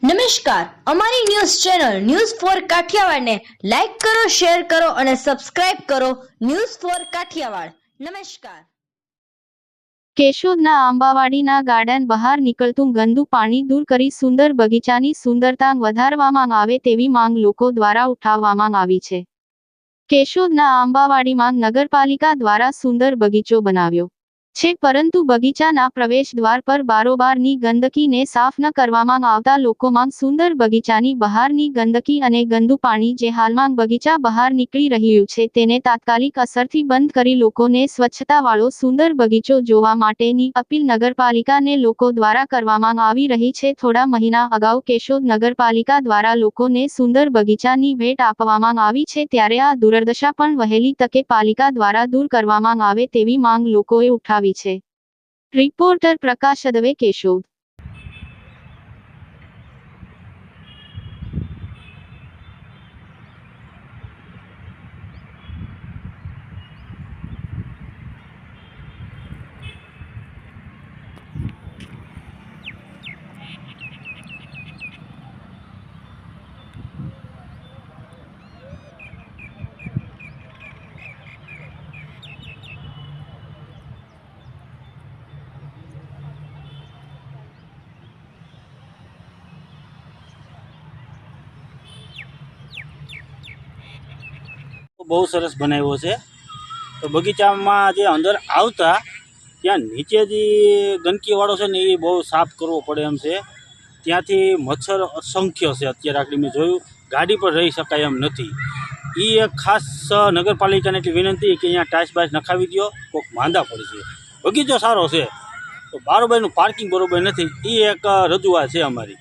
નમસ્કાર, અમારી news channel news for Kathiyawad ને લાઈક કરો, શેર કરો અને સબસ્ક્રાઇબ કરો. News for Kathiyawad. નમસ્કાર. કેશોદના આંબાવાડીના ગાર્ડન બહાર નીકળતું ગંદુ પાણી દૂર કરી સુંદર બગીચાની સુંદરતા વધારવામાં આવે તેવી માંગ લોકો દ્વારા ઉઠાવવામાં આવી છે. કેશોદના આંબાવાડીમાં નગરપાલિકા દ્વારા સુંદર બગીચો બનાવ્યો છે, પરંતુ બગીચાના પ્રવેશ દ્વાર પર બારોબારની ગંદકીને સાફ ન કરવામાં આવતા લોકોમાં સુંદર બગીચાની બહારની ગંદકી અને ગંદુ પાણી જે હાલમાં બગીચા બહાર નીકળી રહ્યું છે તેને તાત્કાલિક અસરથી બંધ કરી લોકોને સ્વચ્છતાવાળો સુંદર બગીચો જોવા માટેની અપીલ નગરપાલિકાને લોકો દ્વારા કરવામાં આવી રહી છે. થોડા મહિના અગાઉ કેશોદ નગરપાલિકા દ્વારા લોકોને સુંદર બગીચાની ભેટ આપવામાં આવી છે, ત્યારે આ દુર્દશા પણ વહેલી તકે પાલિકા દ્વારા દૂર કરવામાં આવે તેવી માંગ લોકોએ ઉઠાવી છે. રિપોર્ટર પ્રકાશ દવે, કેશોદ. બહુ સરસ બનાવ્યો છે. તો બગીચામાં જે અંદર આવતા ત્યાં નીચે જે ગંદકીવાળો છે ને એ બહુ સાફ કરવો પડે એમ છે. ત્યાંથી મચ્છર અસંખ્ય છે. અત્યારે આટલી મેં જોયું, ગાડી પર રહી શકાય એમ નથી. એ એક ખાસ નગરપાલિકાને એટલી વિનંતી કે અહીંયા ટાઈસ બાઈસ નખાવી દો, કોઈક માંદા પડશે. બગીચો સારો છે તો બારોબારનું પાર્કિંગ બરોબર નથી, એ એક રજૂઆત છે અમારી.